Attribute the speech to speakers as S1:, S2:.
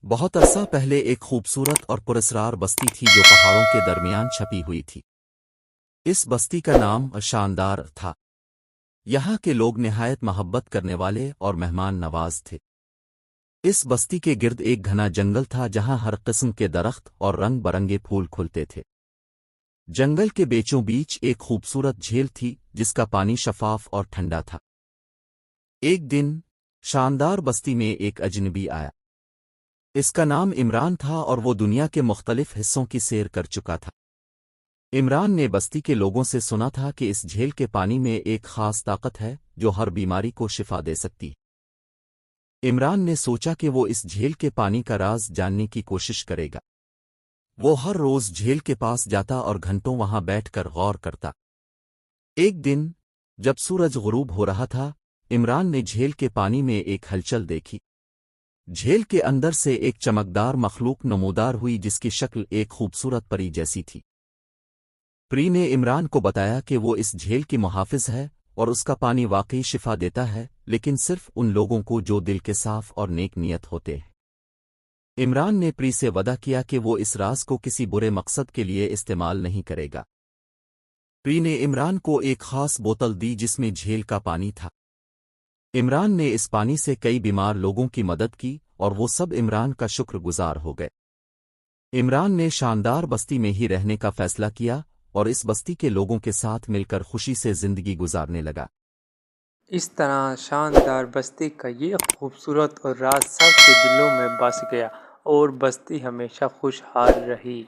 S1: بہت عرصہ پہلے ایک خوبصورت اور پراسرار بستی تھی جو پہاڑوں کے درمیان چھپی ہوئی تھی۔ اس بستی کا نام شاندار تھا۔ یہاں کے لوگ نہایت محبت کرنے والے اور مہمان نواز تھے۔ اس بستی کے گرد ایک گھنا جنگل تھا جہاں ہر قسم کے درخت اور رنگ برنگے پھول کھلتے تھے۔ جنگل کے بیچوں بیچ ایک خوبصورت جھیل تھی جس کا پانی شفاف اور ٹھنڈا تھا۔ ایک دن شاندار بستی میں ایک اجنبی آیا۔ اس کا نام عمران تھا اور وہ دنیا کے مختلف حصوں کی سیر کر چکا تھا۔ عمران نے بستی کے لوگوں سے سنا تھا کہ اس جھیل کے پانی میں ایک خاص طاقت ہے جو ہر بیماری کو شفا دے سکتی۔ عمران نے سوچا کہ وہ اس جھیل کے پانی کا راز جاننے کی کوشش کرے گا۔ وہ ہر روز جھیل کے پاس جاتا اور گھنٹوں وہاں بیٹھ کر غور کرتا۔ ایک دن جب سورج غروب ہو رہا تھا، عمران نے جھیل کے پانی میں ایک ہلچل دیکھی۔ جھیل کے اندر سے ایک چمکدار مخلوق نمودار ہوئی جس کی شکل ایک خوبصورت پری جیسی تھی۔ پری نے عمران کو بتایا کہ وہ اس جھیل کی محافظ ہے اور اس کا پانی واقعی شفا دیتا ہے، لیکن صرف ان لوگوں کو جو دل کے صاف اور نیک نیت ہوتے ہیں۔ عمران نے پری سے وعدہ کیا کہ وہ اس راز کو کسی برے مقصد کے لیے استعمال نہیں کرے گا۔ پری نے عمران کو ایک خاص بوتل دی جس میں جھیل کا پانی تھا۔ عمران نے اس پانی سے کئی بیمار لوگوں کی مدد کی اور وہ سب عمران کا شکر گزار ہو گئے۔ عمران نے شاندار بستی میں ہی رہنے کا فیصلہ کیا اور اس بستی کے لوگوں کے ساتھ مل کر خوشی سے زندگی گزارنے لگا۔
S2: اس طرح شاندار بستی کا یہ خوبصورت اور راز سب کے دلوں میں بس گیا اور بستی ہمیشہ خوشحال رہی۔